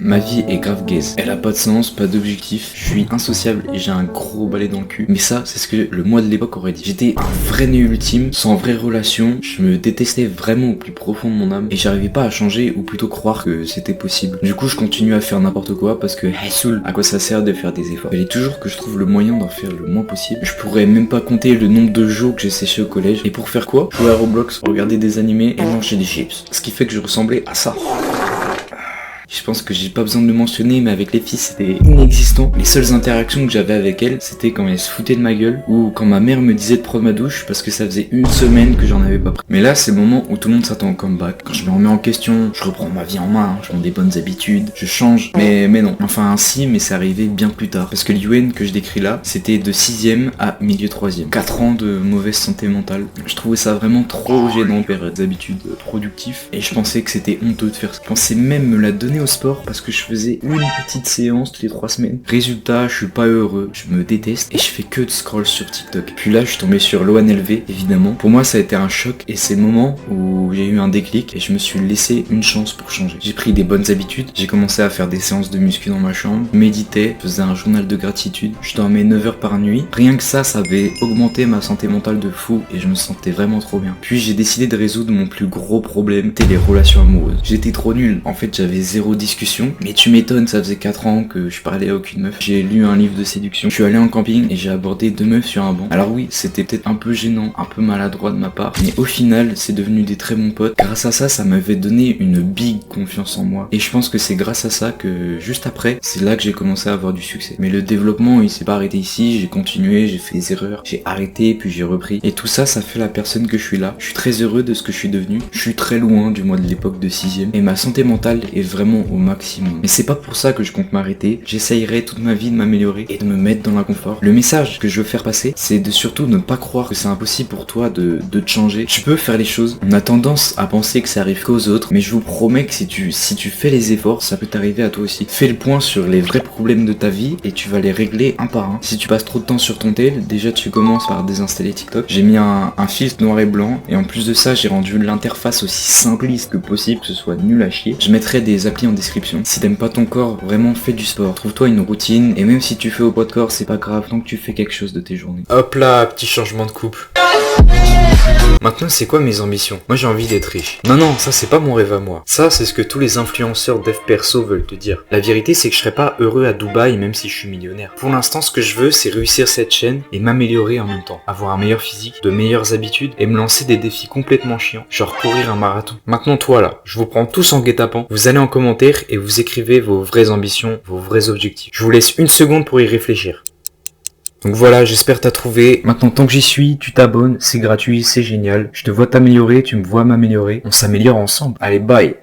Ma vie est grave gaze. Elle a pas de sens, pas d'objectif. Je suis insociable et j'ai un gros balai dans le cul. Mais ça, c'est ce que le moi de l'époque aurait dit. J'étais un vrai nez ultime, sans vraie relation. Je me détestais vraiment au plus profond de mon âme. Et j'arrivais pas à changer, ou plutôt croire que c'était possible. Du coup, je continue à faire n'importe quoi parce que, hey, saoul, à quoi ça sert de faire des efforts? Il fallait toujours que je trouve le moyen d'en faire le moins possible. Je pourrais même pas compter le nombre de jours que j'ai séché au collège. Et pour faire quoi? Jouer à Roblox, regarder des animés et manger des chips. Ce qui fait que je ressemblais à ça. Je pense que j'ai pas besoin de le mentionner, mais avec les filles c'était inexistant. Les seules interactions que j'avais avec elles, c'était quand elles se foutaient de ma gueule ou quand ma mère me disait de prendre ma douche parce que ça faisait une semaine que j'en avais pas pris. Mais là c'est le moment où tout le monde s'attend au comeback. Quand je me remets en question, je reprends ma vie en main, je prends des bonnes habitudes, je change. Mais non, enfin si, mais c'est arrivé bien plus tard. Parce que l'Yuen que je décris là, c'était de 6ème à milieu 3ème. 4 ans de mauvaise santé mentale. Je trouvais ça vraiment trop gênant de perdre des habitudes productives. Et je pensais que c'était honteux de faire ça. Je pensais même me la donner au sport parce que je faisais une petite séance toutes les 3 semaines. Résultat, je suis pas heureux, je me déteste et je fais que de scroll sur TikTok. Puis là, je suis tombé sur l'ONLV, évidemment. Pour moi, ça a été un choc et c'est le moment où j'ai eu un déclic et je me suis laissé une chance pour changer. J'ai pris des bonnes habitudes, j'ai commencé à faire des séances de muscu dans ma chambre, méditais, faisais un journal de gratitude, je dormais 9 heures par nuit. Rien que ça avait augmenté ma santé mentale de fou et je me sentais vraiment trop bien. Puis j'ai décidé de résoudre mon plus gros problème, c'était les relations amoureuses. J'étais trop nul, en fait j'avais zéro discussion. Mais tu m'étonnes, ça faisait 4 ans que je parlais à aucune meuf. J'ai lu un livre de séduction, je suis allé en camping et j'ai abordé 2 meufs sur un banc. Alors oui, c'était peut-être un peu gênant, un peu maladroit de ma part, mais au final, c'est devenu des très bons potes. Grâce à ça m'avait donné une big confiance en moi. Et je pense que c'est grâce à ça que, juste après, c'est là que j'ai commencé à avoir du succès. Mais le développement, il s'est pas arrêté ici, j'ai continué, j'ai fait des erreurs, j'ai arrêté, puis j'ai repris. Et tout ça, ça fait la personne que je suis là. Je suis très heureux de ce que je suis devenu. Je suis très loin du moi de l'époque de 6ème. Et ma santé mentale est vraiment au maximum. Mais c'est pas pour ça que je compte m'arrêter. J'essayerai toute ma vie de m'améliorer et de me mettre dans l'inconfort. Le message que je veux faire passer, c'est de surtout ne pas croire que c'est impossible pour toi de te changer. Tu peux faire les choses. On a tendance à penser que ça arrive qu'aux autres, mais je vous promets que si tu fais les efforts, ça peut t'arriver à toi aussi. Fais le point sur les vrais problèmes de ta vie et tu vas les régler un par un. Si tu passes trop de temps sur ton tel, déjà tu commences par désinstaller TikTok. J'ai mis un filtre noir et blanc et en plus de ça, j'ai rendu l'interface aussi simpliste que possible, que ce soit nul à chier. Je mettrai des applis en description. Si t'aimes pas ton corps, vraiment fais du sport. Trouve-toi une routine et même si tu fais au poids de corps, c'est pas grave tant que tu fais quelque chose de tes journées. Hop là, petit changement de coupe. Maintenant, c'est quoi mes ambitions? Moi, j'ai envie d'être riche. Non, ça c'est pas mon rêve à moi. Ça, c'est ce que tous les influenceurs dev perso veulent te dire. La vérité, c'est que je serais pas heureux à Dubaï même si je suis millionnaire. Pour l'instant, ce que je veux, c'est réussir cette chaîne et m'améliorer en même temps. Avoir un meilleur physique, de meilleures habitudes et me lancer des défis complètement chiants. Genre courir un marathon. Maintenant, toi là, je vous prends tous en guet-apens. Vous allez en commentaire et vous écrivez vos vraies ambitions, vos vrais objectifs. Je vous laisse une seconde pour y réfléchir. Donc voilà, j'espère t'as trouvé. Maintenant, tant que j'y suis, tu t'abonnes, c'est gratuit, c'est génial. Je te vois t'améliorer, tu me vois m'améliorer. On s'améliore ensemble. Allez, bye!